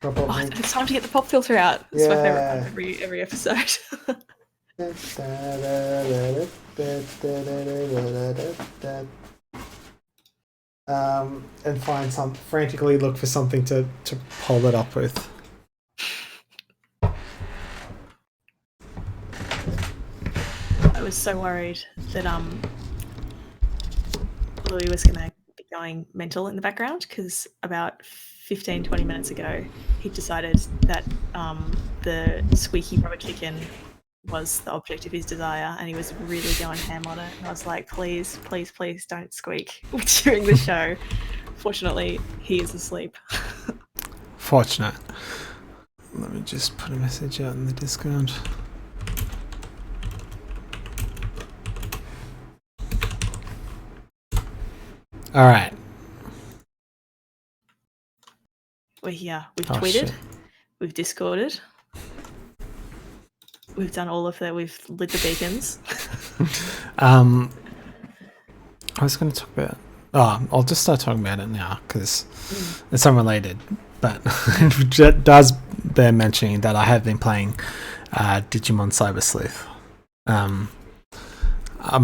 Drop up me. It's time to get the pop filter out. It's my favorite part of every episode. And frantically look for something to hold it up with. I was so worried that Louis was going to be going mental in the background because about 15-20 minutes ago he decided that the squeaky rubber chicken was the object of his desire and he was really going ham on it, and I was like, please don't squeak during the show. Fortunately, he is asleep. Fortunate. Let me just put a message out in the Discord. All right. We're here. We've tweeted. Shit. We've Discorded. We've done all of that. We've lit the beacons. I was going to talk about... I'll just start talking about it now because it's unrelated. But it does bear mentioning that I have been playing Digimon Cyber Sleuth. I'm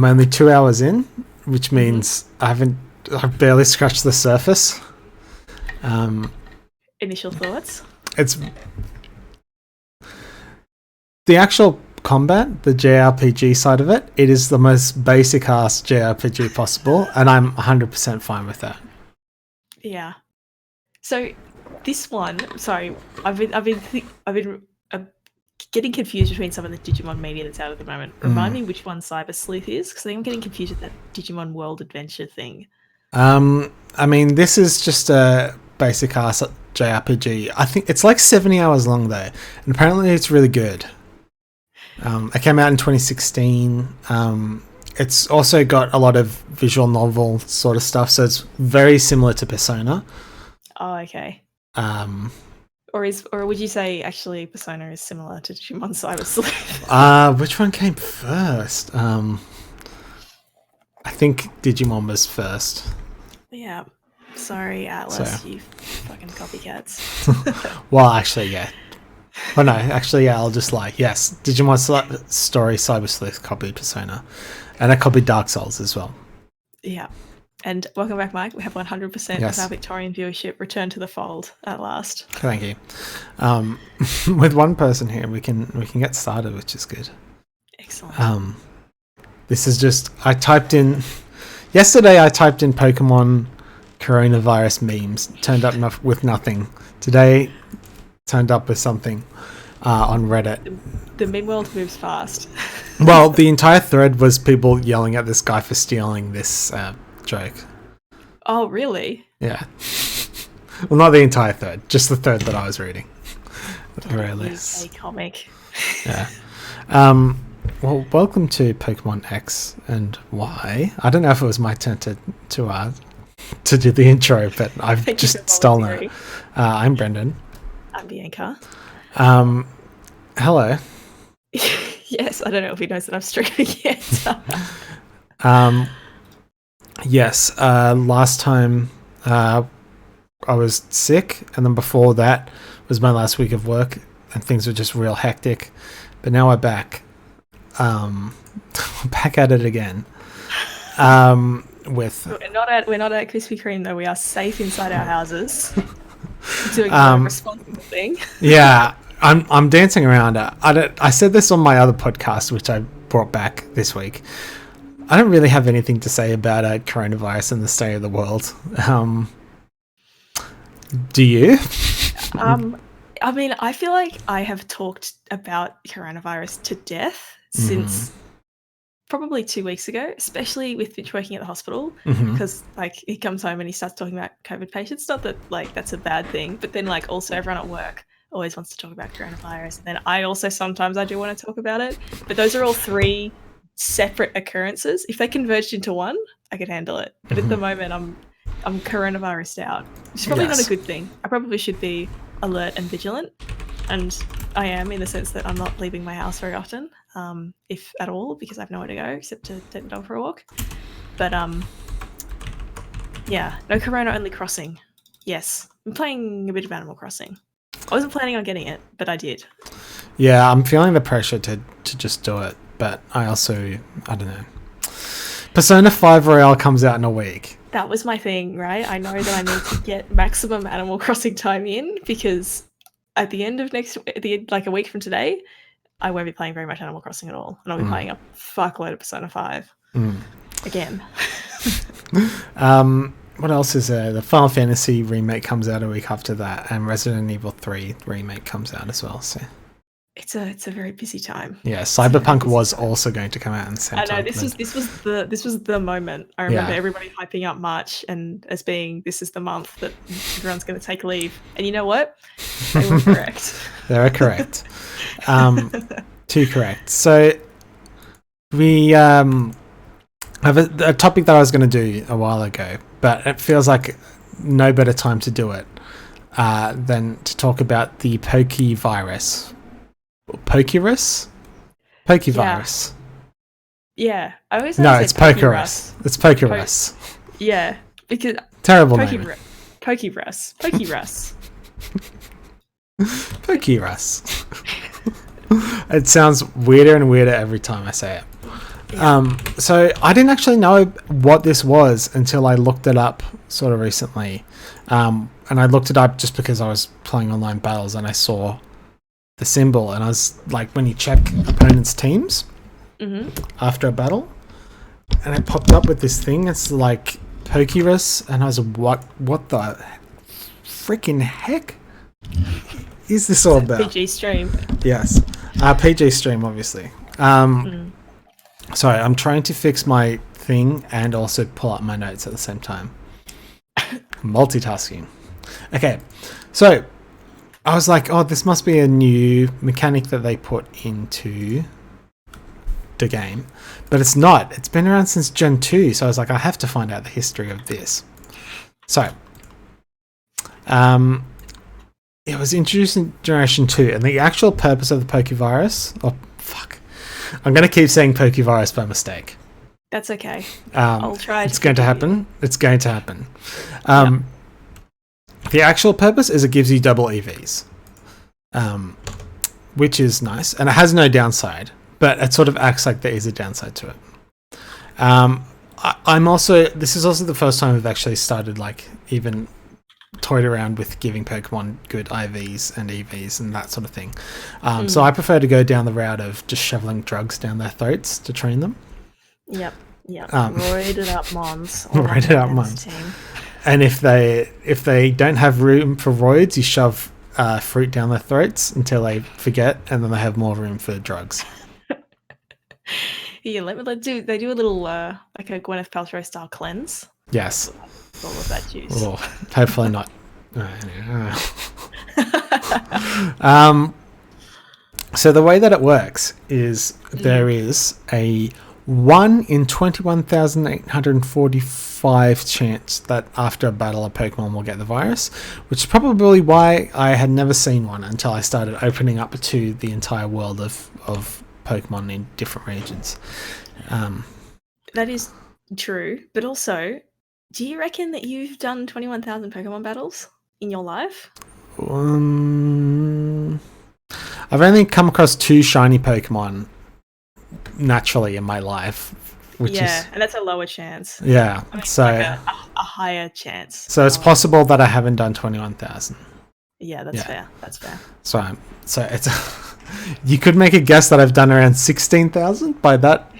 only 2 hours in, which means I've barely scratched the surface. Initial thoughts? It's the actual combat, the JRPG side of it. It is the most basic ass JRPG possible, and I'm 100% fine with that. Yeah. So this one, sorry, I've been getting confused between some of the Digimon media that's out at the moment. Remind me which one Cyber Sleuth is, because I'm getting confused with that Digimon World Adventure thing. I mean, this is just a basic ass JRPG. I think it's like 70 hours long though, and apparently it's really good. It came out in 2016. It's also got a lot of visual novel sort of stuff, so it's very similar to Persona. Oh, okay. Or would you say actually Persona is similar to Digimon Cyber Sleuth? Which one came first? I think Digimon was first. Yeah. Sorry, Atlas, you fucking copycats. Well, actually, yeah. Well, no, actually, yeah, I'll just lie. Yes, Digimon Story Cyber Sleuth copied Persona. And I copied Dark Souls as well. Yeah. And welcome back, Mike. We have 100% of our Victorian viewership return to the fold at last. Thank you. With one person here, we can get started, which is good. Excellent. This is just... Yesterday, I typed in Pokemon coronavirus memes. Turned up with nothing. Today, turned up with something on Reddit. The meme world moves fast. Well, the entire thread was people yelling at this guy for stealing this joke. Oh, really? Yeah. Well, not the entire thread, just the thread that I was reading. At the very least. A comic. Yeah. Well, welcome to Pokemon X and Y. I don't know if it was my turn to do the intro, but I've just stolen it. I'm Brendan. I'm Bianca. Hello. Yes, I don't know if he knows that I'm streaming yet. Yes, last time I was sick, and then before that was my last week of work, and things were just real hectic. But now we're back. Back at it again. With we're not at Krispy Kreme though. We are safe inside our houses, doing a responsible thing. Yeah. I'm dancing around it. I said this on my other podcast, which I brought back this week. I don't really have anything to say about coronavirus and the state of the world. Do you? I mean, I feel like I have talked about coronavirus to death since probably 2 weeks ago, especially with Finch working at the hospital, because like he comes home and he starts talking about COVID patients. Not that like that's a bad thing, but then like also everyone at work always wants to talk about coronavirus. And then I also sometimes I do want to talk about it, but those are all three separate occurrences. If they converged into one, I could handle it. But at the moment, I'm coronavirused out, which is probably not a good thing. I probably should be alert and vigilant, and I am in the sense that I'm not leaving my house very often, if at all, because I have nowhere to go except to take the dog for a walk. But yeah, no corona, only crossing. Yes, I'm playing a bit of Animal Crossing. I wasn't planning on getting it, but I did. Yeah, I'm feeling the pressure to just do it, but I don't know. Persona 5 Royale comes out in a week. That was my thing, right? I know that I need to get maximum Animal Crossing time in because at the end of like a week from today, I won't be playing very much Animal Crossing at all, and I'll be playing a fuckload of Persona 5 again. What else is there? The Final Fantasy remake comes out a week after that, and Resident Evil 3 remake comes out as well. So it's a very busy time. Yeah, Cyberpunk was also going to come out in the same time. I know this was the moment. I remember everybody hyping up March and as being this is the month that everyone's going to take leave. And you know what? They were correct. They were correct. Too correct. So we have a topic that I was going to do a while ago, but it feels like no better time to do it than to talk about the Pokevirus. Pokevirus? Pokevirus. Yeah. I always No, it's Pokerus. It's Pokerus. Yeah, because terrible name. Pokerus. Pokerus. It sounds weirder and weirder every time I say it. Yeah. So I didn't actually know what this was until I looked it up sort of recently. And I looked it up just because I was playing online battles and I saw the symbol, and I was like, when you check opponents' teams after a battle, and it popped up with this thing. It's like Pokerus, and I was like, what the freaking heck is this all about? PG stream. Yes, PG stream, obviously. Sorry, I'm trying to fix my thing and also pull up my notes at the same time. Multitasking. Okay, so I was like, oh, this must be a new mechanic that they put into the game. But it's not. It's been around since Gen 2, so I was like, I have to find out the history of this. So, it was introduced in Generation 2, and the actual purpose of the Pokevirus... Oh, fuck. I'm going to keep saying Pokevirus by mistake. That's okay. I'll try. It's going to happen. It's going to happen. The actual purpose is it gives you double EVs, which is nice, and it has no downside, but it sort of acts like there is a downside to it. This is also the first time I've actually started like even toyed around with giving Pokemon good IVs and EVs and that sort of thing. So I prefer to go down the route of just shoveling drugs down their throats to train them. Yep. Roided up Mons. Roided up Mons. And if they don't have room for roids, you shove fruit down their throats until they forget, and then they have more room for drugs. Yeah, they do a little like a Gwyneth Paltrow style cleanse. Yes. All of that juice. Oh, hopefully not. So the way that it works is there is a 1 in 21,845 chance that after a battle a Pokemon will get the virus, which is probably why I had never seen one until I started opening up to the entire world of Pokemon in different regions. That is true, but also, do you reckon that you've done 21,000 Pokemon battles in your life? I've only come across 2 shiny Pokemon naturally in my life, which is and that's a lower chance. Yeah, I mean, so like a higher chance. So it's possible that I haven't done 21,000. Yeah, that's fair. That's fair. So it's you could make a guess that I've done around 16,000 by that.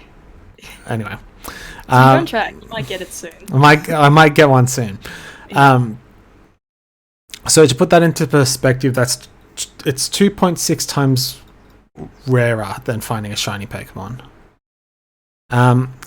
Anyway, so you're on track. You might get it soon. I might get one soon. Yeah. So to put that into perspective, it's 2.6 times rarer than finding a shiny Pokemon.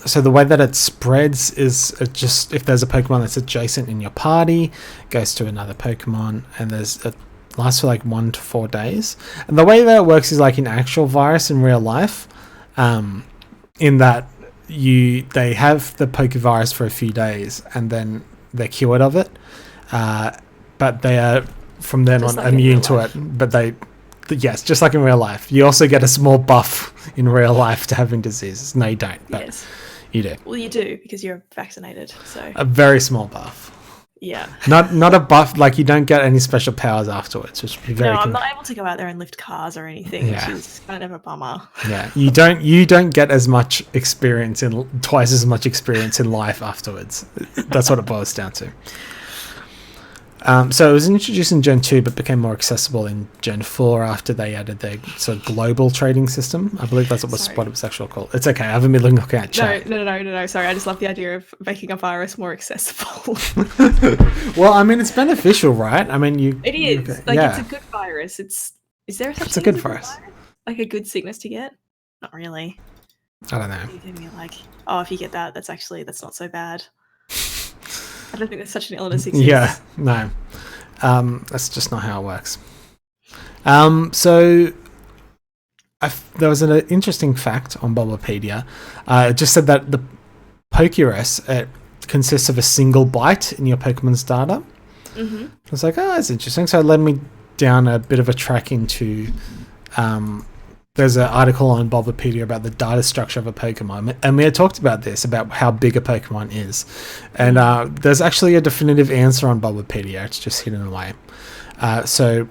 So the way that it spreads is just if there's a Pokemon that's adjacent in your party, it goes to another Pokemon, and it lasts for like 1 to 4 days. And the way that it works is like an actual virus in real life, in that they have the Pokevirus for a few days and then they're cured of it, but they are from then on immune to it. But yes, just like in real life. You also get a small buff in real life to having diseases. No, you don't, but you do. Well, you do because you're vaccinated. So a very small buff. Yeah. Not a buff, like you don't get any special powers afterwards, which would be very No, I'm not able to go out there and lift cars or anything, Yeah. which is kind of a bummer. Yeah, you don't get as much experience twice as much experience in life afterwards. That's what it boils down to. So it was introduced in Gen 2 but became more accessible in Gen 4 after they added their sort of global trading system. I believe that's what it was actually called. It's okay, I haven't been looking at chat. No. Sorry, I just love the idea of making a virus more accessible. Well, I mean, it's beneficial, right? I mean, It is. Okay. It's a good virus. Is there such It's a thing good as virus. Like a good sickness to get? Not really. I don't know. You can be like, oh, if you get that, that's not so bad. I don't think there's such an illness exists. Yeah, no. That's just not how it works. So there was an interesting fact on Bulbapedia. It just said that the Pokerus consists of a single byte in your Pokemon's data. Mm-hmm. I was like, oh, that's interesting. So it led me down a bit of a track into... there's an article on Bulbapedia about the data structure of a Pokemon, and we had talked about this, about how big a Pokemon is. And there's actually a definitive answer on Bulbapedia. It's just hidden away. So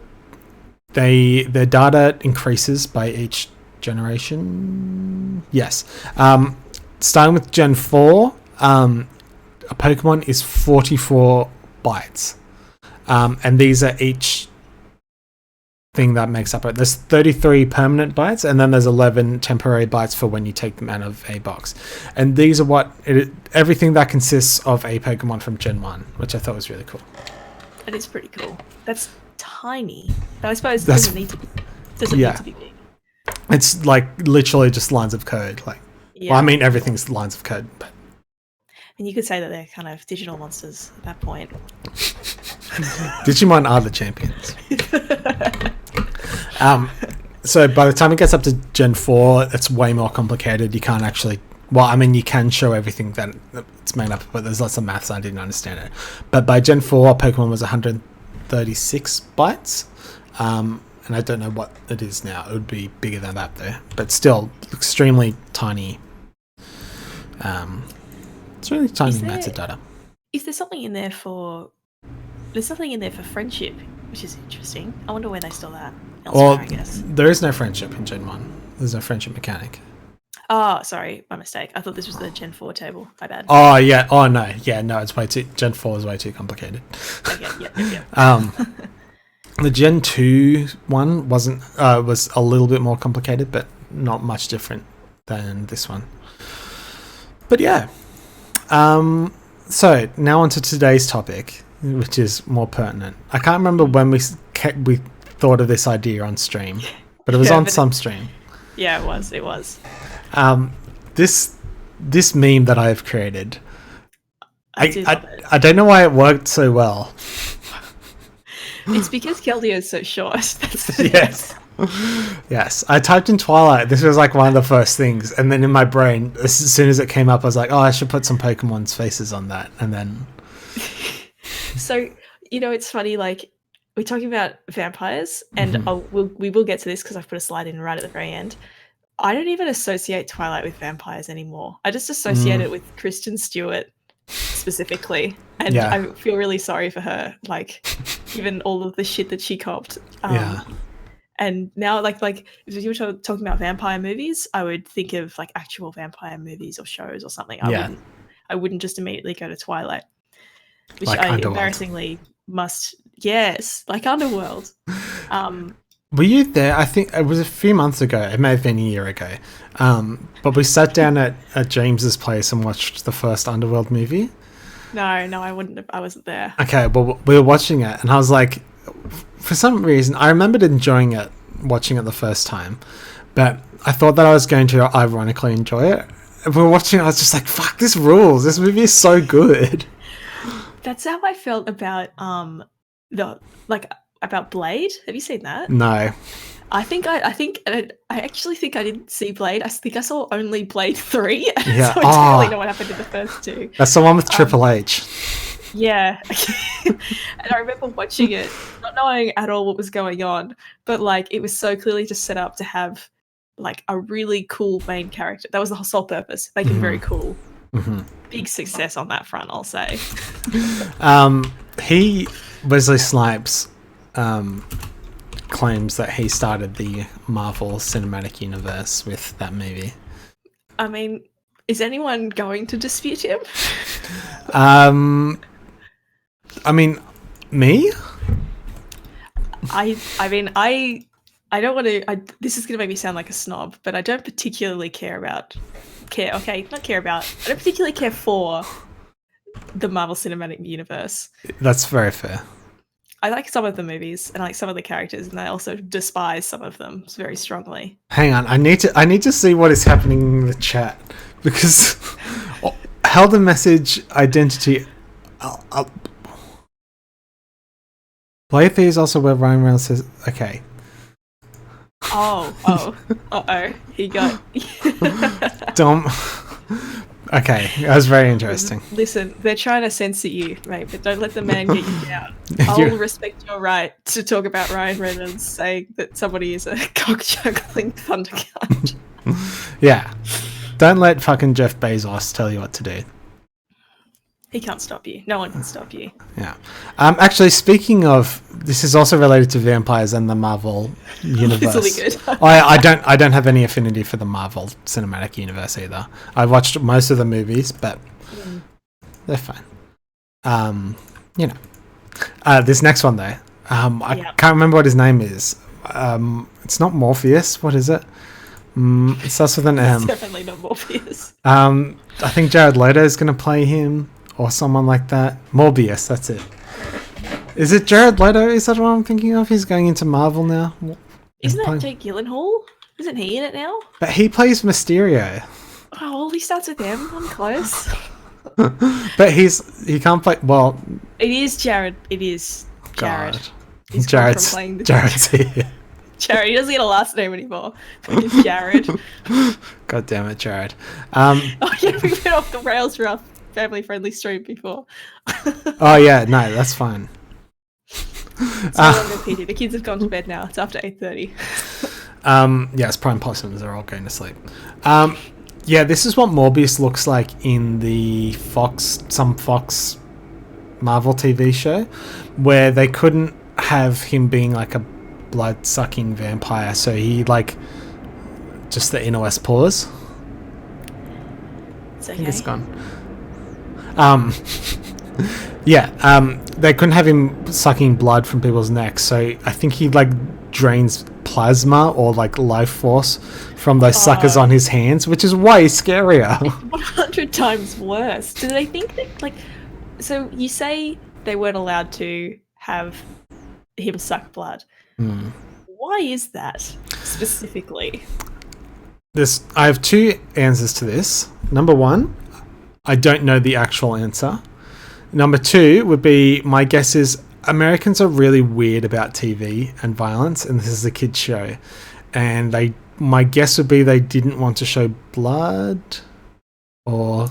their data increases by each generation. Yes. Starting with Gen 4, a Pokemon is 44 bytes. And these are each thing that makes up it. There's 33 permanent bytes, and then there's 11 temporary bytes for when you take them out of a box. And these are everything that consists of a Pokemon from Gen 1, which I thought was really cool. It is pretty cool. That's tiny. But I suppose it doesn't need to be big. It's like literally just lines of code. Well, I mean, everything's lines of code, but... And you could say that they're kind of digital monsters at that point. Digimon are the champions. So by the time it gets up to Gen 4, it's way more complicated. You can't actually... Well, I mean, you can show everything that it's made up, but there's lots of maths. I didn't understand it. But by Gen 4, Pokemon was 136 bytes. And I don't know what it is now. It would be bigger than that, though. But still, extremely tiny. It's really tiny amounts of data. Is there something in there for... There's something in there for friendship, which is interesting. I wonder where they stole that elsewhere, I guess. There is no friendship in Gen 1. There's no friendship mechanic. Oh, sorry, my mistake. I thought this was the Gen 4 table. My bad. Oh, yeah. Oh, no. Yeah, no, it's way too... Gen 4 is way too complicated. Okay, yeah. The Gen 2 one was a little bit more complicated, but not much different than this one. But yeah. So, now on to today's topic, which is more pertinent. I can't remember when we thought of this idea on stream, but it was on some stream. Yeah, it was. This meme that I have created, I don't know why it worked so well. It's because Keldeo is so short. Yes. I typed in Twilight. This was like one of the first things, and then in my brain, as soon as it came up, I was like, "Oh, I should put some Pokemon's faces on that." And then, so it's funny. Like we're talking about vampires, and we will get to this because I've put a slide in right at the very end. I don't even associate Twilight with vampires anymore. I just associate it with Kristen Stewart specifically, and I feel really sorry for her. Like, given all of the shit that she copped. And now, like if you were talking about vampire movies, I would think of like actual vampire movies or shows or something. I wouldn't just immediately go to Twilight, which like I Underworld. Embarrassingly must. Yes, like Underworld. Were you there? I think it was a few months ago. It may have been a year ago. But we sat down at James's place and watched the first Underworld movie. No, I wouldn't have. I wasn't there. Okay, well, we were watching it, and I was like, for some reason, I remembered enjoying it, watching it the first time, but I thought that I was going to ironically enjoy it. And we were watching it, I was just like, fuck, this rules. This movie is so good. That's how I felt about about Blade. Have you seen that? No. I actually think I didn't see Blade. I think I saw only Blade 3. Yeah. So I don't really know what happened in the first two. That's the one with Triple H. Yeah. And I remember watching it, not knowing at all what was going on, but like it was so clearly just set up to have like a really cool main character. That was the sole purpose, make him very cool. Big success on that front, I'll say. Wesley Snipes claims that he started the Marvel Cinematic Universe with that movie. I mean, is anyone going to dispute him? I mean, me? I don't want to. This is going to make me sound like a snob, but I don't particularly care. I don't particularly care for the Marvel Cinematic Universe. That's very fair. I like some of the movies and I like some of the characters, and I also despise some of them very strongly. Hang on, I need to see what is happening in the chat, because how the message identity. Playthea is also where Ryan Reynolds says, okay. He got. Dumb. Okay, that was very interesting. Listen, they're trying to censor you, mate, but don't let the man get you down. I'll respect your right to talk about Ryan Reynolds saying that somebody is a cock-juggling thundercat. Yeah. Don't let fucking Jeff Bezos tell you what to do. He can't stop you. No one can stop you. Yeah. Actually, speaking of, this is also related to vampires and the Marvel universe. It's really good. I don't have any affinity for the Marvel Cinematic Universe either. I watched most of the movies, but they're fine. This next one though, I can't remember what his name is. It's not Morpheus. What is it? It starts with an M. It's definitely not Morpheus. I think Jared Leto is going to play him. Or someone like that. Morbius, that's it. Is it Jared Leto? Is that what I'm thinking of? He's going into Marvel now. Isn't that Jake Gyllenhaal? Isn't he in it now? But he plays Mysterio. Oh, well, he starts with M. I'm close. But he can't play. Well, it is Jared. It is Jared. God. He's Jared's here. Jared. He doesn't get a last name anymore. It's Jared. God damn it, Jared. Oh yeah, we went off the rails for our family-friendly stream before. Oh yeah, no, that's fine. It's no longer PD. The kids have gone to bed now. It's after 8:30. Yes, Prime Possums are all going to sleep. Yeah, this is what Morbius looks like in the Fox Marvel TV show, where they couldn't have him being like a blood-sucking vampire, so he just the inner west paws. It's okay. I think it's gone. They couldn't have him sucking blood from people's necks, so I think he drains plasma or life force from those suckers on his hands, which is way scarier. 100 times worse. Do they think that so you say they weren't allowed to have him suck blood. Why is that specifically? I have two answers to this. Number one, I don't know the actual answer. Number two would be, my guess is Americans are really weird about TV and violence, and this is a kids show, and my guess would be they didn't want to show blood or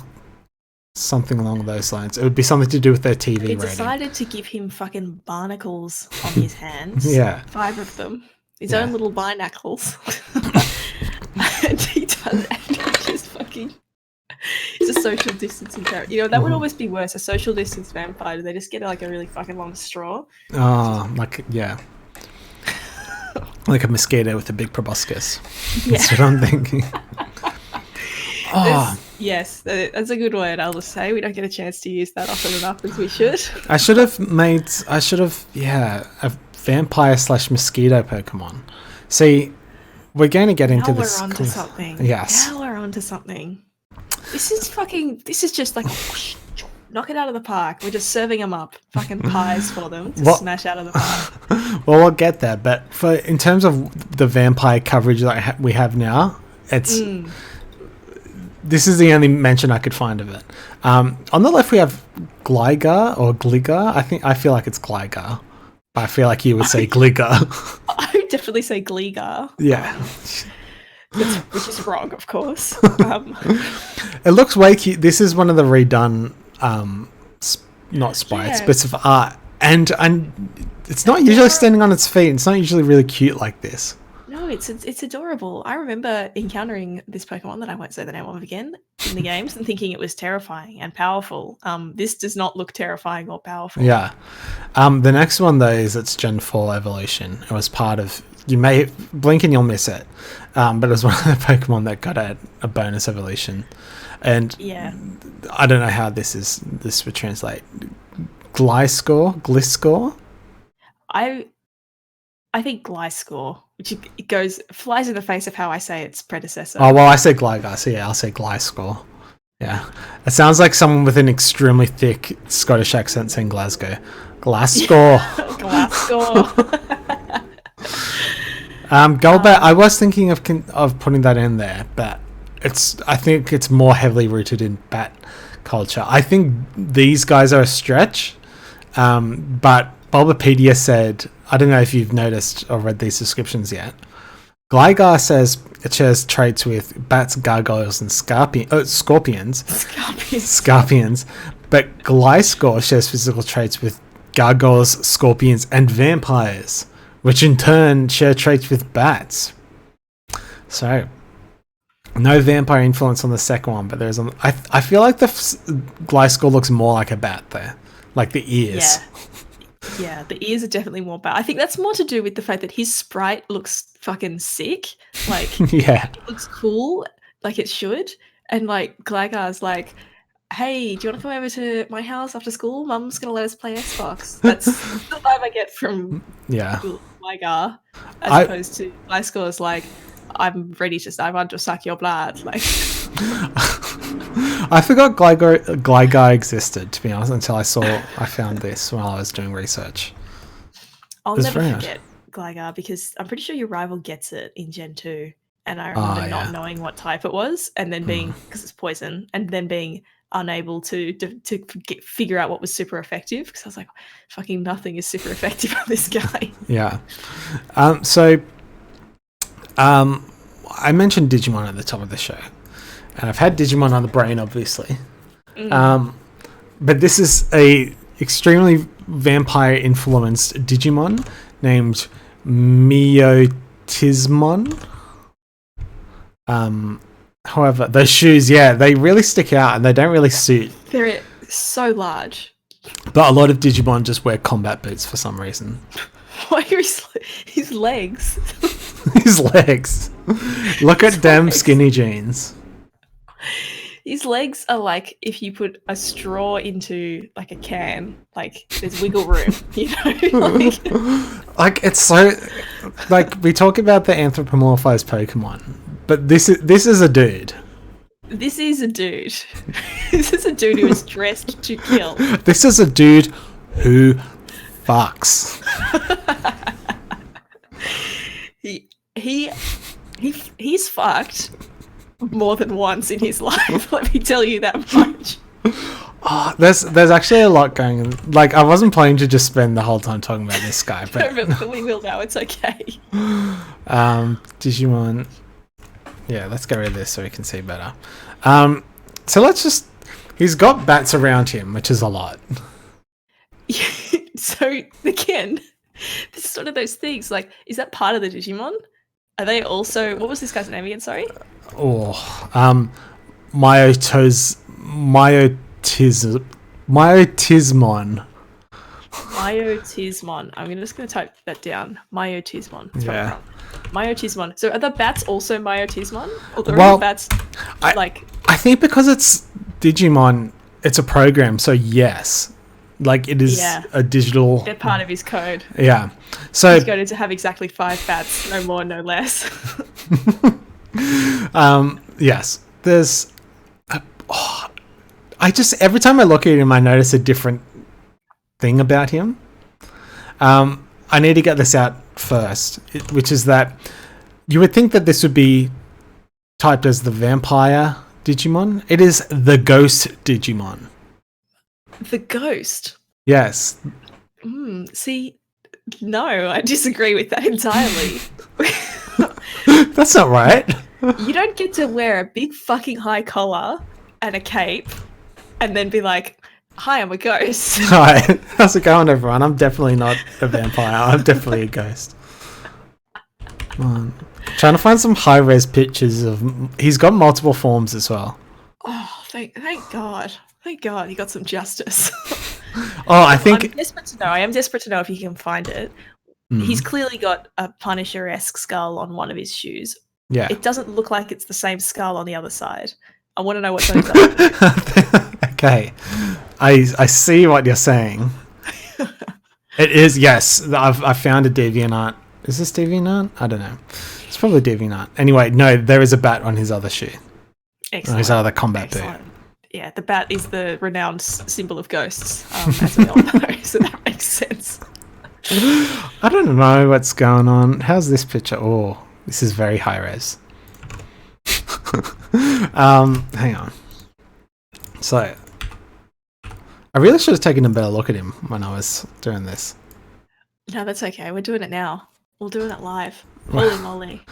something along those lines. It would be something to do with their TV rating. They decided to give him fucking barnacles on his hands. Yeah. 5 of them. His own little binacles. And he does, and he just fucking... He's a social distancing character. That would almost be worse. A social distance vampire. They just get a really fucking long straw. Oh, like a mosquito with a big proboscis. Yeah. That's what I'm thinking. Yes, that's a good word, I'll just say. We don't get a chance to use that often enough as we should. I should have a vampire/mosquito Pokemon. See, we're going to get into this. Now we're onto something. Yes. Now we're onto something. This is just knock it out of the park. We're just serving them up fucking pies for them to smash out of the park. Well, we'll get there, but in terms of the vampire coverage that we have now, it's this is the only mention I could find of it. On the left we have Gligar or Gligar. I feel like it's Gligar, but I feel like you would say Gligar. I would definitely say Gligar. Yeah. Which is wrong, of course. It looks way cute. This is one of the redone, not sprites, bits of art, and it's not usually standing on its feet. It's not usually really cute like this. No, it's adorable. I remember encountering this Pokemon that I won't say the name of again in the games and thinking it was terrifying and powerful. This does not look terrifying or powerful. Yeah. The next one though is its Gen 4 evolution. It was part of, you may blink and you'll miss it, but it was one of the Pokemon that got a bonus evolution. And yeah, I don't know how this would translate. Gliscor. I think Gliscor, which flies in the face of how I say its predecessor. Oh well, I say Gligar, so yeah, I'll say Gliscor. Yeah, it sounds like someone with an extremely thick Scottish accent saying Glasgow. Glasgow. Glasgow. Golbat. I was thinking of putting that in there, but I think it's more heavily rooted in bat culture. I think these guys are a stretch, but Bulbapedia said, I don't know if you've noticed or read these descriptions yet. Gligar says it shares traits with bats, gargoyles, and scorpions. Scorpions. But Gliscor shares physical traits with gargoyles, scorpions, and vampires, which in turn share traits with bats. So, no vampire influence on the second one, but there's I feel like the Gliscor looks more like a bat there, like the ears. Yeah, the ears are definitely more bad. I think that's more to do with the fact that his sprite looks fucking sick. Like, yeah, it looks cool, like it should. And like Gligar's like, hey, do you want to come over to my house after school? Mum's gonna let us play Xbox. That's the vibe I get from Gligar, as opposed to Gliscor's like, I'm ready to I want to suck your blood. Like, I forgot Gligar existed, to be honest, until I found this while I was doing research. I'll never forget Gligar because I'm pretty sure your rival gets it in Gen 2, and I remember not knowing what type it was, and then being, because it's poison, and then being unable to figure out what was super effective, because I was like, fucking nothing is super effective on this guy. Yeah. I mentioned Digimon at the top of the show, and I've had Digimon on the brain, obviously. But this is a extremely vampire-influenced Digimon named Miotismon. However, those shoes, they really stick out, and they don't really suit. They're so large. But a lot of Digimon just wear combat boots for some reason. Why are his legs? His legs. Look at them skinny jeans. His legs are like if you put a straw into like a can, like there's wiggle room, you know? Like it's so, like we talk about the anthropomorphized Pokemon, but this is a dude. This is a dude. This is a dude who is dressed to kill. This is a dude who fucks. He's fucked more than once in his life. Let me tell you that much. Oh, there's actually a lot going on. Like I wasn't planning to just spend the whole time talking about this guy, but we will now. It's okay. Digimon. Yeah, let's get rid of this so we can see better. So let's just. He's got bats around him, which is a lot. So again, this is one of those things. Like, is that part of the Digimon? Are they also? What was this guy's name again? Sorry. Myotismon. Myotismon. I'm just going to type that down. Myotismon. Yeah. Myotismon. So are the bats also Myotismon? Or the bats I think because it's Digimon, it's a program, so yes. Like it is a digital. They're part of his code. Yeah. So he's going to have exactly 5 bats, no more, no less. Yes. There's I just every time I look at him I notice a different thing about him. I need to get this out first, which is that you would think that this would be typed as the vampire Digimon. It is the ghost Digimon. The ghost? Yes. See, no, I disagree with that entirely. That's not right. You don't get to wear a big fucking high collar and a cape and then be like, hi, I'm a ghost. Hi, how's it going, everyone? I'm definitely not a vampire. I'm definitely a ghost. Trying to find some high res pictures of. He's got multiple forms as well. Oh, thank God. Thank God you got some justice. Oh, I think I'm desperate to know. I am desperate to know if you can find it. He's clearly got a Punisher-esque skull on one of his shoes. yeah. It doesn't look like it's the same skull on the other side. I want to know what's on his other. Okay, I see what you're saying. It is, yes. I found a DeviantArt. Is this DeviantArt? I don't know. It's probably DeviantArt. Anyway, no, there is a bat on his other shoe. Excellent. On his other combat Excellent. boot. Yeah, the bat is the renowned symbol of ghosts, as we all know, so that makes sense. I don't know what's going on. How's this picture? Oh, this is very high res. Hang on. So, I really should have taken a better look at him when I was doing this. No, that's okay. We're doing it now. We're doing it live. Holy moly.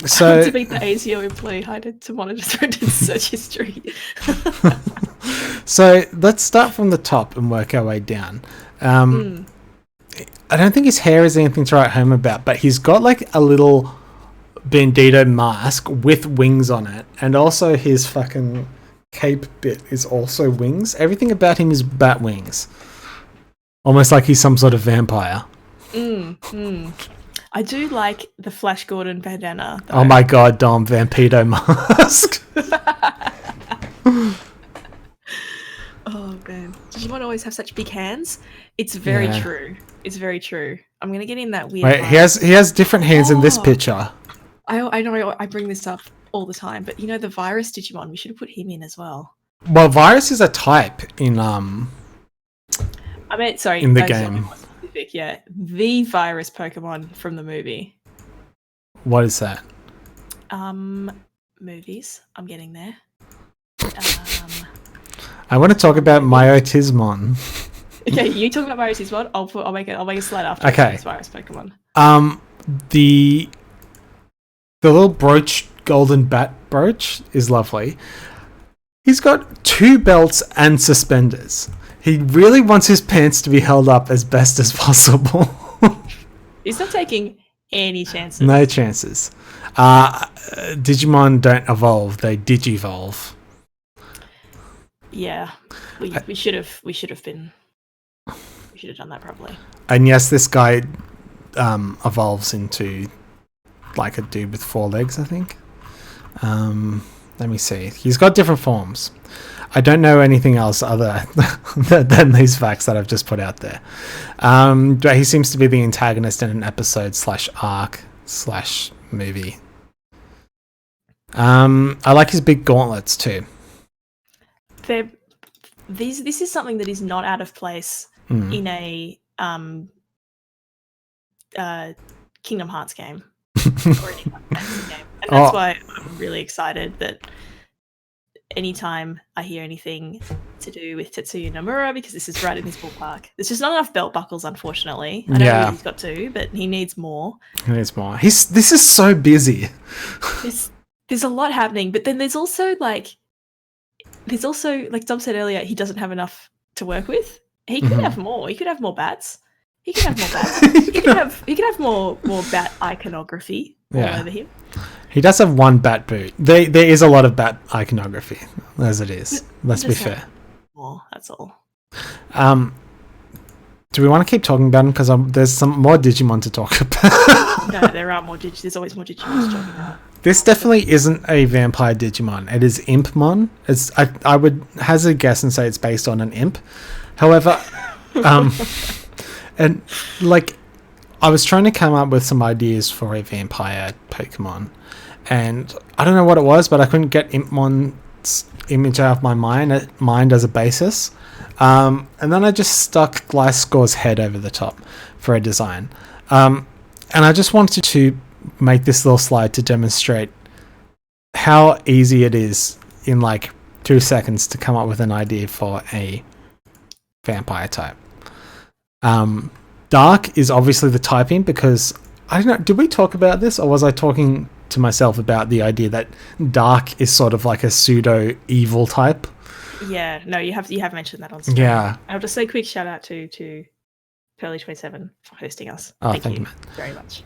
So to beat the ASIO employee hided to monitor threatened search history. So let's start from the top and work our way down. I don't think his hair is anything to write home about, but he's got like a little Bandito mask with wings on it, and also his fucking cape bit is also wings. Everything about him is bat wings. Almost like he's some sort of vampire. I do like the Flash Gordon bandana, though. Oh my god, Dom, Vampito mask. Oh man, Digimon always have such big hands. It's very Yeah. true. It's very true. I'm gonna get in that weird. Wait, he has different hands in this Oh. picture. I know I bring this up all the time, but you know the virus Digimon, we should have put him in as well. Well, Virus is a type in I meant sorry In the no, something game. more specific, yeah, the virus Pokemon from the movie. what is that? Movies. I'm getting there. I want to talk about Myotismon. Okay, you talking about Virus Digimon? I'll make a slide after. Okay. It's virus Pokemon. The little brooch, golden bat brooch, is lovely. He's got 2 belts and suspenders. He really wants his pants to be held up as best as possible. He's not taking any chances. No chances. Digimon don't evolve; they digivolve. Yeah, we should have done that properly. And yes, this guy evolves into like a dude with 4 legs, I think. Let me see. He's got different forms. I don't know anything else other than these facts that I've just put out there. But he seems to be the antagonist in an episode / arc / movie. I like his big gauntlets too. This is something that is not out of place in a Kingdom Hearts game or any fantasy game, and that's why I'm really excited that anytime I hear anything to do with Tetsuya Nomura, because this is right in his ballpark. There's just not enough belt buckles, unfortunately. I know he's got 2, but he needs more. He needs more. This is so busy. There's a lot happening, but then there's also like Dom said earlier, he doesn't have enough to work with. He could have more. He could have more bats. He could have more bats. he could have more bat iconography all over him. He does have 1 bat boot. There is a lot of bat iconography, as it is. Let's be fair. More, that's all. Do we want to keep talking about him? Because there's some more Digimon to talk about. No, there are more Digimon. There's always more Digimon to talk about. This definitely isn't a vampire Digimon. It is Impmon. I would hazard a guess and say it's based on an imp. However, and like, I was trying to come up with some ideas for a vampire Pokemon, and I don't know what it was, but I couldn't get Impmon's image out of my mind as a basis. And then I just stuck Gliscor's head over the top for a design. And I just wanted to make this little slide to demonstrate how easy it is in like 2 seconds to come up with an idea for a vampire type. Dark is obviously the typing, because I don't know, did we talk about this, or was I talking to myself about the idea that Dark is sort of like a pseudo evil type? Yeah, no, you have mentioned that on stream. Yeah. I'll just say a quick shout out to Pearly27 for hosting us. Oh, Thank you man. very much.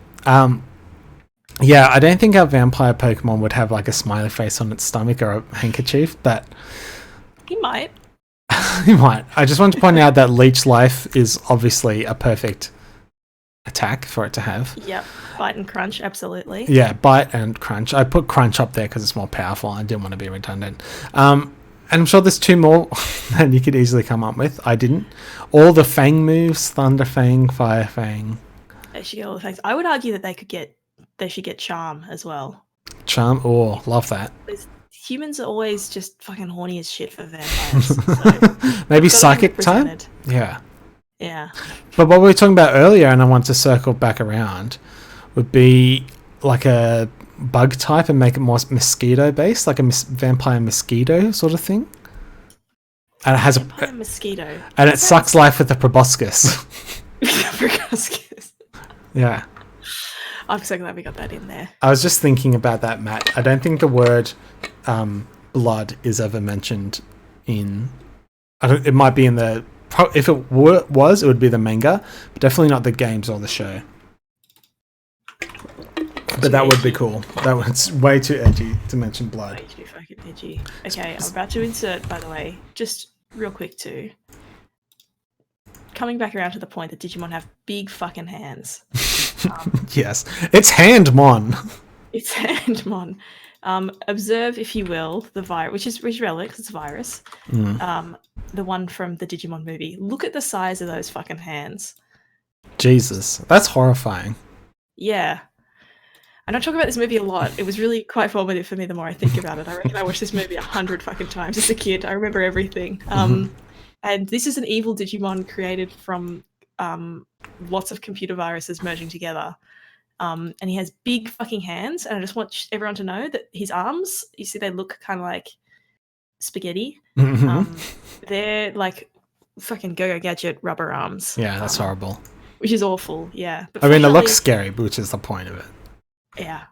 Yeah, I don't think our vampire Pokemon would have like a smiley face on its stomach or a handkerchief, but He might. he might. I just want to point out that Leech Life is obviously a perfect attack for it to have. Yep. Bite and crunch, absolutely. Yeah, Bite and Crunch. I put Crunch up there because it's more powerful. I didn't want to be redundant. And I'm sure there's 2 more that you could easily come up with. I didn't. All the Fang moves, Thunder Fang, Fire Fang. They should get all the things. I would argue that they should get Charm as well. Charm, oh, love that. Humans are always just fucking horny as shit for vampires. So Maybe gotta be Psychic type? represented. Yeah. Yeah. But what we were talking about earlier, and I want to circle back around, would be like a bug type and make it more mosquito based, like a vampire mosquito sort of thing. And it has Vampire mosquito. and it sucks life with the proboscis. Proboscis. Yeah. I'm so glad we got that in there. I was just thinking about that, Matt. I don't think the word blood is ever mentioned in. It might be in the. If it was, it would be the manga, but definitely not the games or the show. But that would be cool. That was way too edgy to mention blood. Way too fucking edgy. Okay, I'm about to insert, by the way, just real quick too. Coming back around to the point that Digimon have big fucking hands. Yes, it's Handmon. It's Handmon. Observe, if you will, the virus, which is relevant because it's a virus. The one from the Digimon movie. Look at the size of those fucking hands. Jesus, that's horrifying. Yeah. And I talk about this movie a lot. It was really quite formative for me the more I think about it. I reckon I watched this movie 100 fucking times as a kid. I remember everything. And this is an evil Digimon created from lots of computer viruses merging together. And he has big fucking hands. And I just want everyone to know that his arms, you see, they look kind of like spaghetti. They're like fucking Go-Go Gadget rubber arms. Yeah, that's horrible. Which is awful, yeah. But I mean, it looks scary, which is the point of it. Yeah.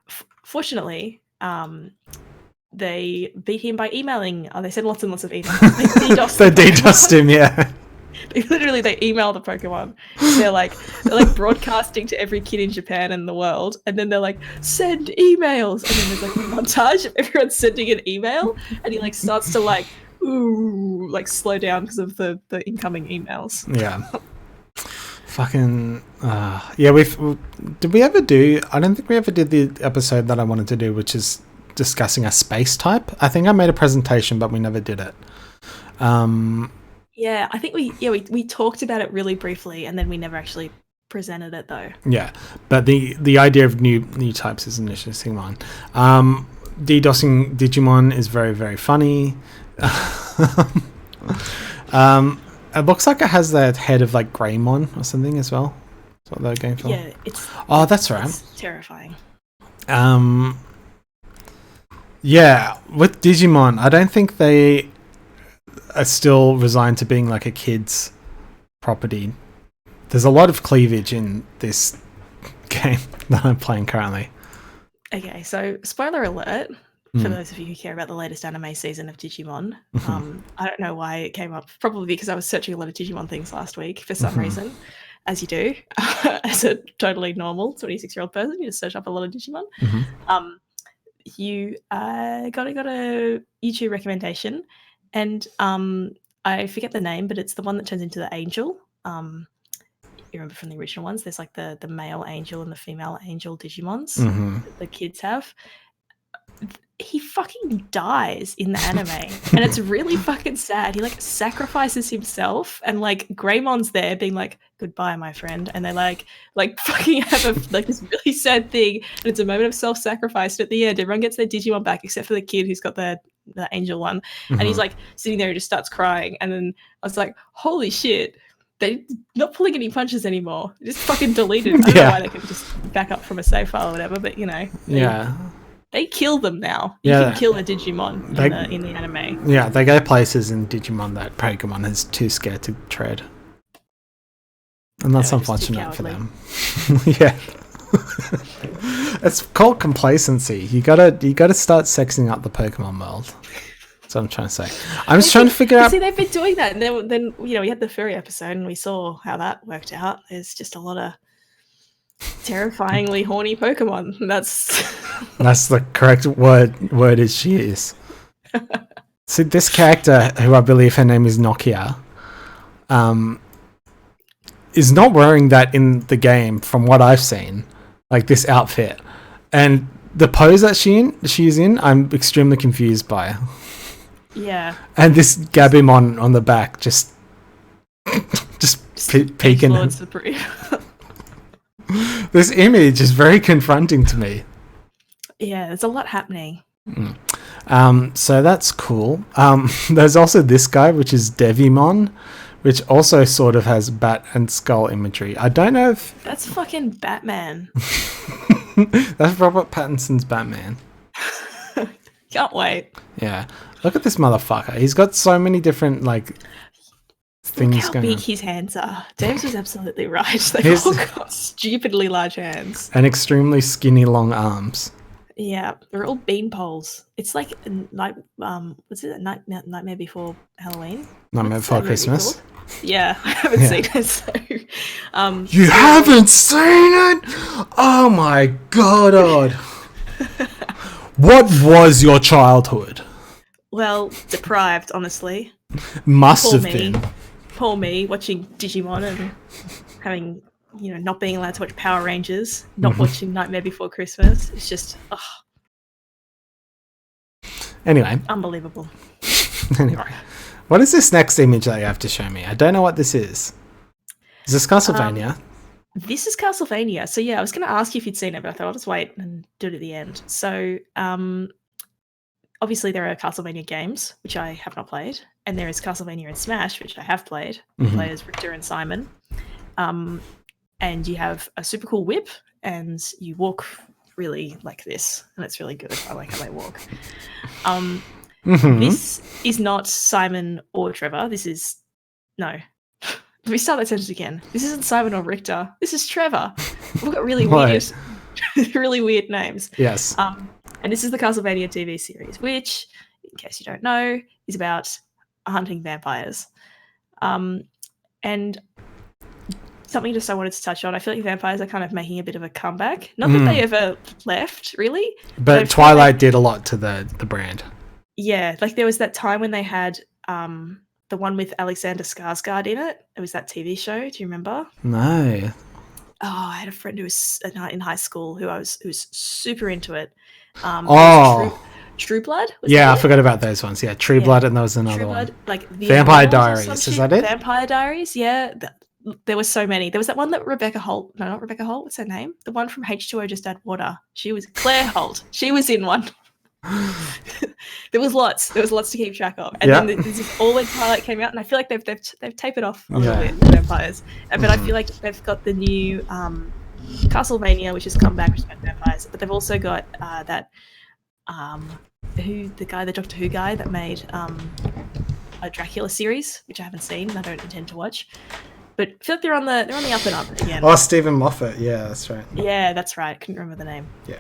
Fortunately, they beat him by emailing. Oh, they sent lots and lots of emails. They DDoSed him, yeah. They email the Pokemon. They're like broadcasting to every kid in Japan and the world, and then they're like, send emails, and then there's like a montage of everyone sending an email, and he like starts to like slow down because of the incoming emails. Yeah. Fucking yeah. Did we ever do? I don't think we ever did the episode that I wanted to do, which is discussing a space type. I think I made a presentation, but we never did it. Yeah, I think we talked about it really briefly, and then we never actually presented it though. Yeah, but the idea of new types is an interesting one. DDoSing Digimon is very, very funny. It looks like it has the head of like Greymon or something as well. That's what they're going for. Yeah, it's. Oh, that's right. It's terrifying. Yeah, with Digimon, I don't think they are still resigned to being like a kid's property. There's a lot of cleavage in this game that I'm playing currently. Okay, so spoiler alert for those of you who care about the latest anime season of Digimon. I don't know why it came up. Probably because I was searching a lot of Digimon things last week for some reason, as you do, as a totally normal 26-year-old person. You just search up a lot of Digimon. You got a YouTube recommendation, and I forget the name, but it's the one that turns into the angel. You remember from the original ones, there's like the male angel and the female angel Digimons that the kids have. He fucking dies in the anime, and it's really fucking sad. He like sacrifices himself, and like Greymon's there being like, goodbye my friend, and they like fucking have this really sad thing, and it's a moment of self-sacrifice, and at the end everyone gets their Digimon back except for the kid who's got the angel one, and he's like sitting there and just starts crying, and then I was like, holy shit, they're not pulling any punches anymore. Just fucking deleted. I don't know why they could just back up from a save file or whatever, but you know. They kill them now. You can kill a Digimon in the anime. Yeah, they go places in Digimon that Pokemon is too scared to tread. And that's unfortunate for them. Yeah. It's called complacency. You gotta start sexing up the Pokemon world. That's what I'm trying to say. I'm just trying to figure out. See, they've been doing that, and then we had the furry episode, and we saw how that worked out. There's just a lot of terrifyingly horny Pokemon. That's the correct word is she is. So this character, who I believe her name is Nokia, is not wearing that in the game from what I've seen, like this outfit. And the pose that she's in, I'm extremely confused by. Yeah. And this Gabimon on the back just peeking. This image is very confronting to me. Yeah, there's a lot happening. So that's cool. There's also this guy, which is Devimon, which also sort of has bat and skull imagery. I don't know if... That's fucking Batman. That's Robert Pattinson's Batman. Can't wait. Yeah. Look at this motherfucker. He's got so many different, like, things Look how going big on. his hands are. James was absolutely right. They've all got stupidly large hands. And extremely skinny, long arms. Yeah, they're all bean poles. It's like what's it? Nightmare Before Halloween. Nightmare Before Christmas. Yeah, I haven't seen it. So, you haven't seen it? Oh my god! What was your childhood? Well, deprived, honestly. Must have been. Poor me, watching Digimon and having, not being allowed to watch Power Rangers, not watching Nightmare Before Christmas. It's just, Anyway. Unbelievable. Anyway. What is this next image that you have to show me? I don't know what this is. Is this Castlevania? This is Castlevania. So yeah, I was going to ask you if you'd seen it, but I thought I'll just wait and do it at the end. So obviously there are Castlevania games, which I have not played, and there is Castlevania and Smash, which I have played. You play as Richter and Simon. And you have a super cool whip, and you walk really like this, and it's really good. I like how they walk. This is not Simon or Trevor. This is... No. Let me start that sentence again. This isn't Simon or Richter. This is Trevor. We've got really weird names. Yes. And this is the Castlevania TV series, which, in case you don't know, is about hunting vampires. And something just I wanted to touch on. I feel like vampires are kind of making a bit of a comeback. Not that they ever left, really. But Twilight did a lot to the brand. Yeah, like there was that time when they had the one with Alexander Skarsgård in it. It was that TV show. Do you remember? No. Oh, I had a friend who was in high school who was super into it. True Blood? I forgot about those ones. Yeah, True Blood, and there was another one. Like Vampire Diaries. Is that it? Vampire Diaries, yeah. There were so many. There was that one that Rebecca Holt. No, not Rebecca Holt. What's her name? The one from H2O Just Add Water. She was Claire Holt. She was in one. There was lots to keep track of, and then this is all when Twilight came out, and I feel like they've tapered off a little bit, the vampires, but I feel like they've got the new Castlevania, which has come back, which is about vampires, but they've also got that the Doctor Who guy that made a Dracula series, which I haven't seen and I don't intend to watch, but I feel like they're on the up and up again. Oh, Stephen Moffat. Yeah, that's right. Yeah, that's right. I couldn't remember the name. Yeah.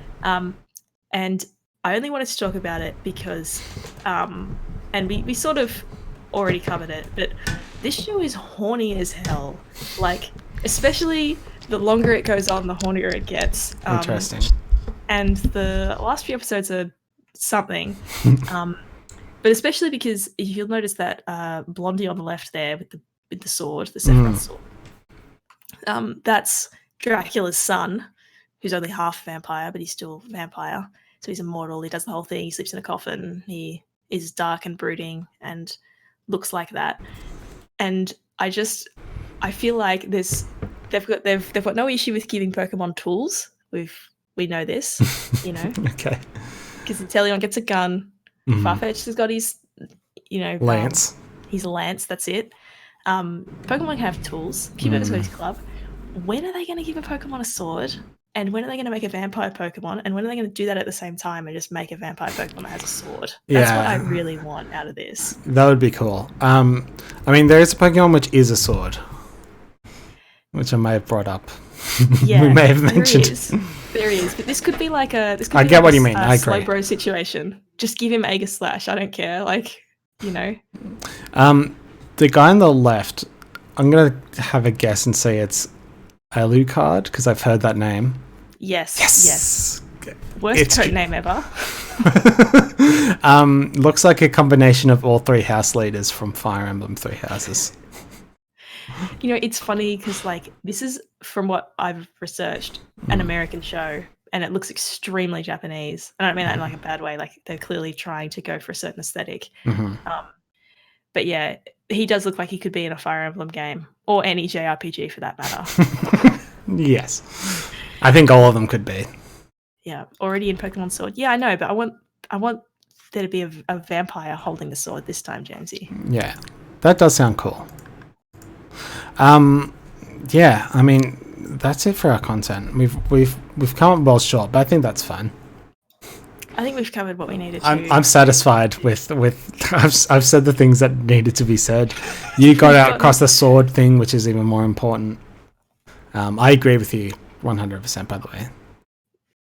And I only wanted to talk about it because, and we sort of already covered it, but this show is horny as hell. Like, especially the longer it goes on, the hornier it gets. Interesting. And the last few episodes are something. But especially because if you'll notice that Blondie on the left there with the sword, the Sephiroth sword, that's Dracula's son, who's only half vampire, but he's still a vampire. So he's immortal. He does the whole thing. He sleeps in a coffin. He is dark and brooding and looks like that. And I feel like they've got no issue with giving Pokemon tools. We know this, Okay. Because Inteleon gets a gun. Farfetch'd has got his, lance. He's a lance. That's it. Pokemon can have tools. Cubo's got his club. When are they going to give a Pokemon a sword? And when are they going to make a vampire Pokemon? And when are they going to do that at the same time and just make a vampire Pokemon that has a sword? That's what I really want out of this. That would be cool. I mean, there is a Pokemon which is a sword, which I may have brought up. Yeah, we may have mentioned. There is, but this could be like a. This could I be get like what you mean. I agree. Slowbro situation. Just give him Aegis Slash. I don't care. The guy on the left, I'm gonna have a guess and say it's Alucard, because I've heard that name. Yes. Worst code name ever. Looks like a combination of all 3 house leaders from Fire Emblem 3 Houses. You know, it's funny because, like, this is, from what I've researched, an American show, and it looks extremely Japanese. And I don't mean that in like a bad way. Like, they're clearly trying to go for a certain aesthetic. But yeah, he does look like he could be in a Fire Emblem game, or any JRPG for that matter. Yes, I think all of them could be. Yeah, already in Pokemon Sword. Yeah, I know, but I want there to be a vampire holding the sword this time, Jamesy. Yeah, that does sound cool. Yeah, I mean, that's it for our content. We've come up well short, but I think that's fine. I think we've covered what we needed to. I'm satisfied with I've said the things that needed to be said. You got out across the sword thing, which is even more important. I agree with you 100%, by the way.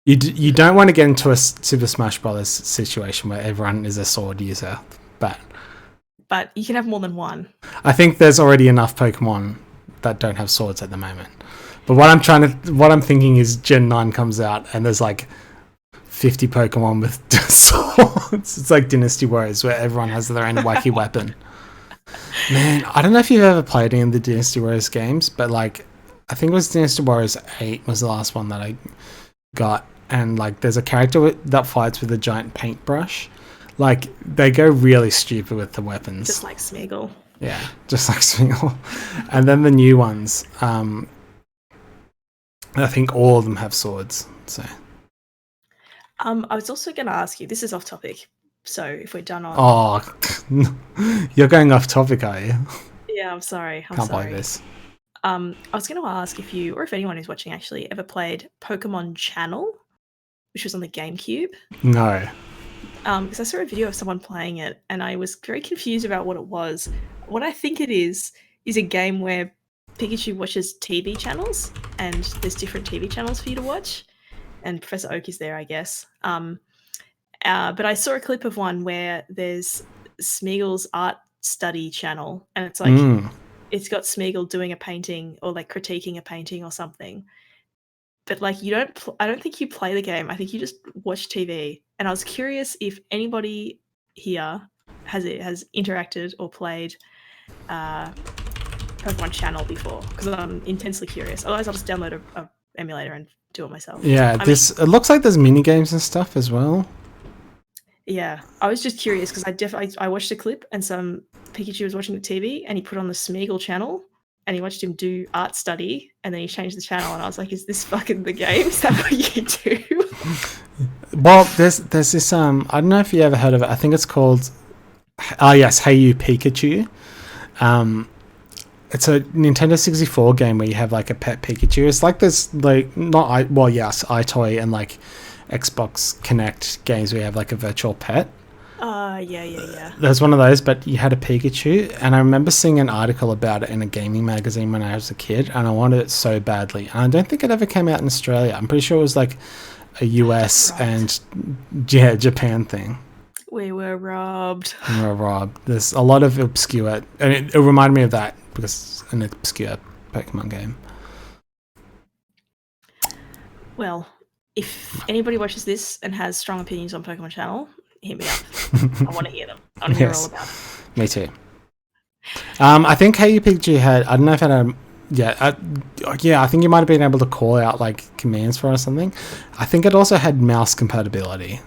You don't want to get into a Super Smash Brothers situation where everyone is a sword user, but you can have more than one. I think there's already enough Pokemon that don't have swords at the moment. But what I'm thinking is Gen 9 comes out and there's like 50 Pokemon with swords. It's like Dynasty Warriors where everyone has their own wacky weapon. Man, I don't know if you've ever played any of the Dynasty Warriors games, but like I think it was Dynasty Warriors 8 was the last one that I got, and like there's a character that fights with a giant paintbrush. Like they go really stupid with the weapons. Just like Smeagol. Yeah, just like Smeagol. And then the new ones, I think all of them have swords. So I was also going to ask you, this is off topic, so if we're done on... Oh, you're going off topic, are you? Yeah, I'm sorry. Can't believe this. I was going to ask if you, or if anyone who's watching actually, ever played Pokemon Channel, which was on the GameCube. No. Because I saw a video of someone playing it, and I was very confused about what it was. What I think it is a game where Pikachu watches TV channels, and there's different TV channels for you to watch. And Professor Oak is there, I guess. But I saw a clip of one where there's Smeagol's art study channel, and it's like it's got Smeagol doing a painting or like critiquing a painting or something. But like I don't think you play the game. I think you just watch TV. And I was curious if anybody here has interacted or played Pokemon Channel before, because I'm intensely curious. Otherwise, I'll just download a emulator and do it myself. Yeah, it looks like there's mini games and stuff as well. Yeah, I was just curious because I watched a clip and some Pikachu was watching the TV and he put on the Smeagol channel and he watched him do art study and then he changed the channel and I was like, is this fucking the game? Is that what you do? Well, there's this I don't know if you ever heard of it. I think it's called yes, Hey You Pikachu. It's a Nintendo 64 game where you have like a pet Pikachu. It's like this, like iToy and like Xbox Connect games where you have like a virtual pet. Yeah. There's one of those, but you had a Pikachu, and I remember seeing an article about it in a gaming magazine when I was a kid, and I wanted it so badly. And I don't think it ever came out in Australia. I'm pretty sure it was like a US and Japan thing. We were robbed. There's a lot of obscure, and it reminded me of that because it's an obscure Pokemon game. Well, if anybody watches this and has strong opinions on Pokemon Channel, hit me up. I want to hear them. I want to hear all about it. Me too. I think Hey You Pikachu had, I don't know if it had, I think you might have been able to call out like commands for it or something. I think it also had mouse compatibility,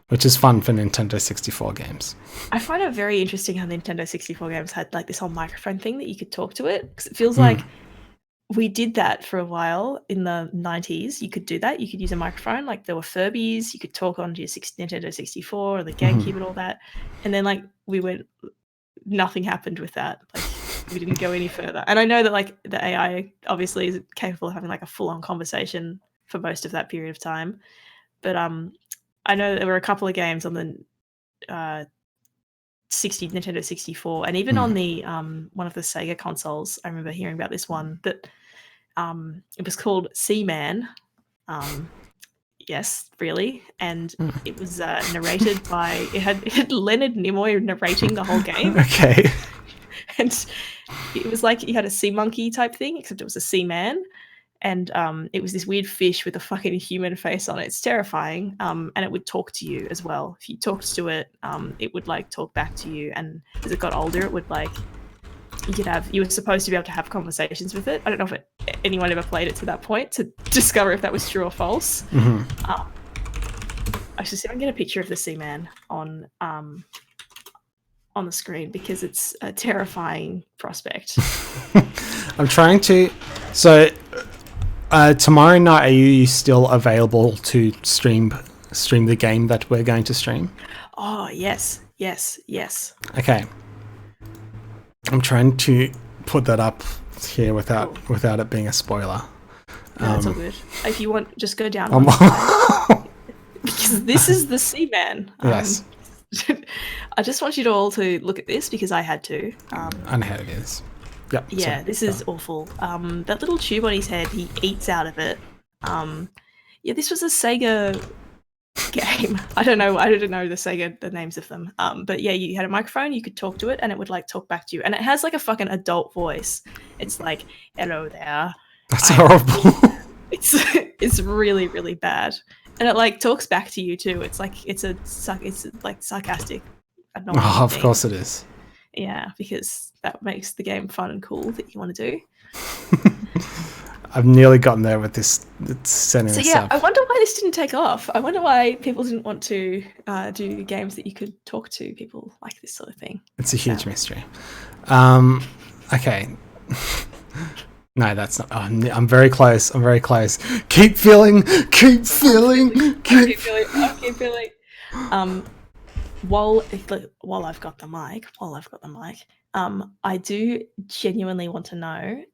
which is fun for Nintendo 64 games. I find it very interesting how Nintendo 64 games had like this whole microphone thing that you could talk to it, because it feels like we did that for a while in the 90s. You could do that. You could use a microphone. Like there were Furbies. You could talk on your Nintendo 64 or the GameCube and all that. And then like nothing happened with that. Like we didn't go any further. And I know that like the AI obviously is capable of having like a full-on conversation for most of that period of time. But I know there were a couple of games on the Nintendo 64 and even on the one of the Sega consoles. I remember hearing about this one that it was called Seaman. Yes, really. And it was narrated by it had Leonard Nimoy narrating the whole game. Okay. And it was like you had a sea monkey type thing, except it was a seaman. and it was this weird fish with a fucking human face on it. It's terrifying, and it would talk to you as well. If you talked to it, it would like talk back to you, and as it got older, it would like you were supposed to be able to have conversations with it. I don't know if anyone ever played it to that point to discover if that was true or false. I should see if I can get a picture of the Seaman on the screen, because it's a terrifying prospect. I'm trying to. So tomorrow night, are you still available to stream the game that we're going to stream? Oh yes. Okay. I'm trying to put that up here without it being a spoiler. No, that's all good. If you want, just go down. Because this is the Seaman. Yes. I just want you all to look at this, because I had to. I know how it is. Yep. Yeah, this is awful. That little tube on his head, he eats out of it. Yeah, this was a Sega game. I didn't know the names of them. But yeah, you had a microphone, you could talk to it, and it would like talk back to you. And it has like a fucking adult voice. It's like, hello there. That's horrible. It's really, really bad. And it like talks back to you too. It's like it's like sarcastic. Of course it is. Yeah, because that makes the game fun and cool that you want to do. I've nearly gotten there with this setting. So yeah, I wonder why this didn't take off. I wonder why people didn't want to do games that you could talk to people like this sort of thing. It's a huge mystery. Okay. No, that's not. Oh, I'm very close. Keep feeling. While I've got the mic, I do genuinely want to know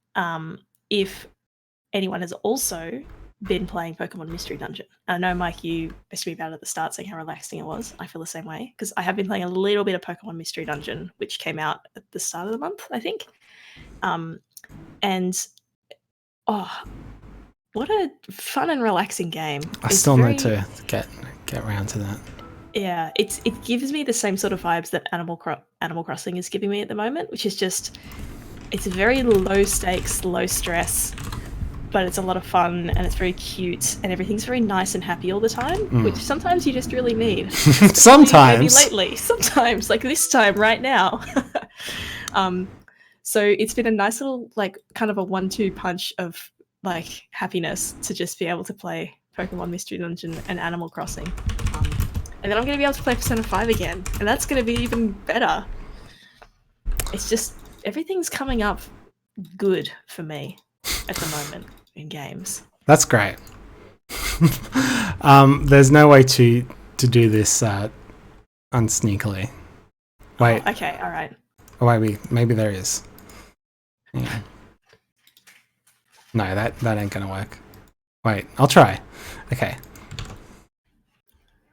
if anyone has also been playing Pokemon Mystery Dungeon. I know, Mike, you messaged me about it at the start, saying how relaxing it was. I feel the same way, because I have been playing a little bit of Pokemon Mystery Dungeon, which came out at the start of the month, I think. And what a fun and relaxing game. I still need to get around to that. Yeah, it gives me the same sort of vibes that Animal Crossing is giving me at the moment, which is just, it's very low stakes, low stress, but it's a lot of fun, and it's very cute, and everything's very nice and happy all the time, which sometimes you just really need. Sometimes. Maybe lately. Sometimes, like this time right now. So it's been a nice little, like, kind of a 1-2 punch of, like, happiness to just be able to play Pokemon Mystery Dungeon and Animal Crossing. And then I'm going to be able to play Persona 5 again, and that's going to be even better. It's just, everything's coming up good for me at the moment in games. That's great. There's no way to do this unsneakily. Wait. Oh, okay, all right. Oh, wait, maybe there is. Yeah. No, that ain't gonna work. Wait, I'll try. Okay.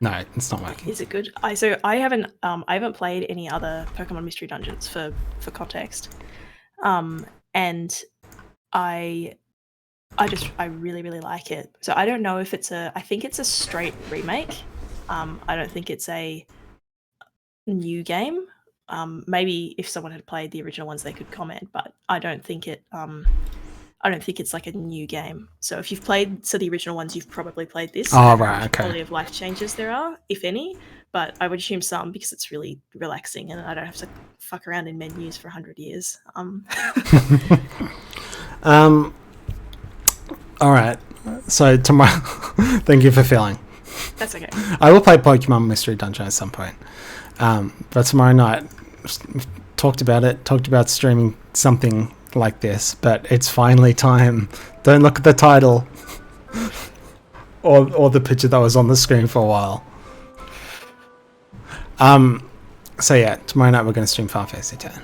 No, it's not working. Is it good? I haven't played any other Pokemon Mystery Dungeons for context, and I really, really like it. So I don't know if I think it's a straight remake. I don't think it's a new game. Maybe if someone had played the original ones, they could comment, but I don't think it's like a new game. So if you've played the original ones, you've probably played this. Oh, right, okay. Quality of life changes there are, if any, but I would assume some, because it's really relaxing and I don't have to fuck around in menus for 100 years. All right. So tomorrow, thank you for filling. That's okay. I will play Pokemon Mystery Dungeon at some point. But tomorrow night, talked about streaming something like this, but it's finally time. Don't look at the title or the picture that was on the screen for a while. So yeah, tomorrow night we're going to stream Final Fantasy X.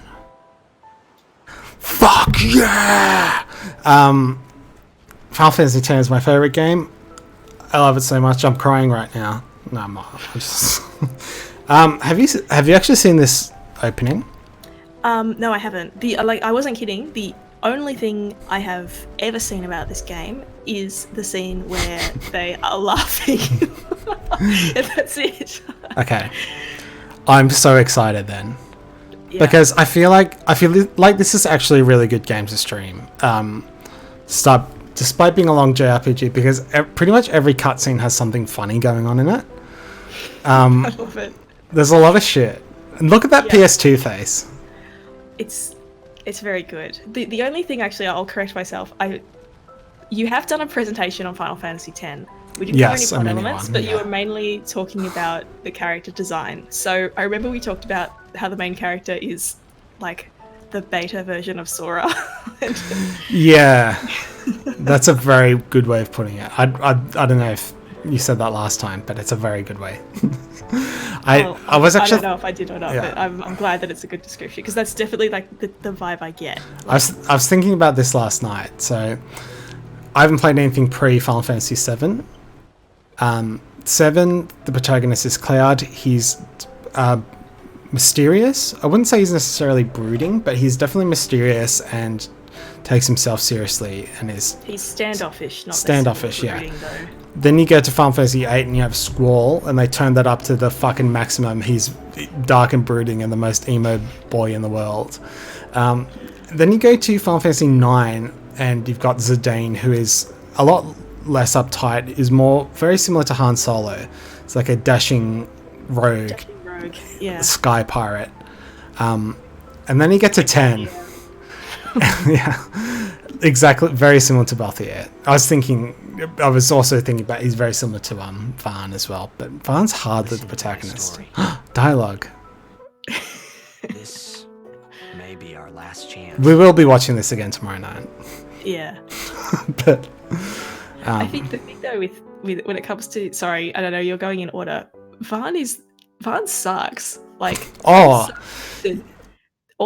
Fuck yeah! Final Fantasy X is my favorite game. I love it so much. I'm crying right now. No, I'm not. I'm just have you actually seen this opening? No, I haven't. I wasn't kidding. The only thing I have ever seen about this game is the scene where they are laughing. And that's it. Okay. I'm so excited then. Yeah. Because I feel like this is actually a really good game to stream. Start despite being a long JRPG, because pretty much every cutscene has something funny going on in it. I love it. There's a lot of shit. And look at that PS2 face. It's very good. The only thing, actually, I'll correct myself. You have done a presentation on Final Fantasy X. We didn't cover any plot elements, but you were mainly talking about the character design. So I remember we talked about how the main character is like the beta version of Sora. Yeah, that's a very good way of putting it. I don't know if you said that last time, but it's a very good way. I don't know if I did or not, but I'm glad that it's a good description, because that's definitely like the vibe I get. I was thinking about this last night. So I haven't played anything pre Final Fantasy VII. 7, the protagonist is Cloud. He's mysterious. I wouldn't say he's necessarily brooding, but he's definitely mysterious and takes himself seriously, and he's standoffish, not standoffish. Brooding, though. Then you go to Final Fantasy VIII and you have Squall, and they turn that up to the fucking maximum. He's dark and brooding and the most emo boy in the world. Then you go to Final Fantasy IX and you've got Zidane, who is a lot less uptight, is very similar to Han Solo. It's like a dashing rogue, sky pirate. And then you get to 10. Yeah, exactly, very similar to Balthier. I was also thinking about, he's very similar to Vaan as well, but Vaan's hardly the protagonist. Dialogue. This may be our last chance. We will be watching this again tomorrow night. Yeah. But I think the thing though with when it comes to, sorry, I don't know, you're going in order. Vaan sucks. Like, all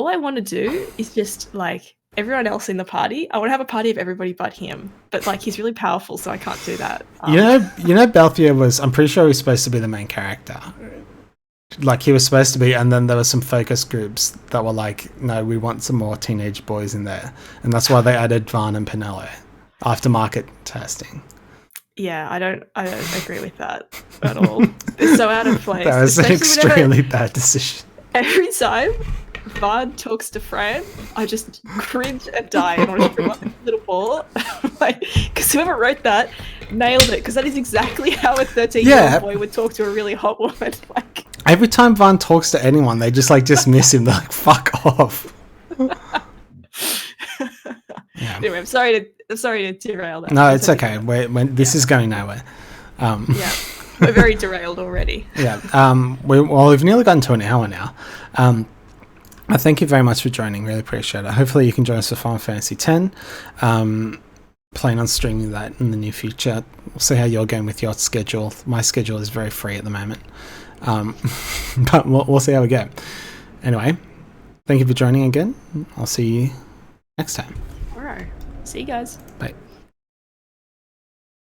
I want to do is just like everyone else in the party. I want to have a party of everybody but him. But like, he's really powerful, so I can't do that. You know, Balthier was, I'm pretty sure he was supposed to be the main character. Like, he was supposed to be, and then there were some focus groups that were like, no, we want some more teenage boys in there. And that's why they added Vaan and Penelo after market testing. Yeah, I don't agree with that at all. It's so out of place. That was an extremely bad decision. Every time Vaan talks to Fran, I just cringe and die and want to throw up a little ball. Like, because whoever wrote that nailed it, because that is exactly how a 13-year-old boy would talk to a really hot woman. Like, every time Vaan talks to anyone, they just like dismiss him. They're like, fuck off. Yeah. Anyway, I'm sorry to derail that. No, it's okay. This is going nowhere. Yeah, we're very derailed already. Yeah. We've nearly gotten to an hour now. I thank you very much for joining. Really appreciate it. Hopefully you can join us for Final Fantasy X. Plan on streaming that in the near future. We'll see how you're going with your schedule. My schedule is very free at the moment. But we'll see how we go. Anyway, thank you for joining again. I'll see you next time. All right. See you guys. Bye.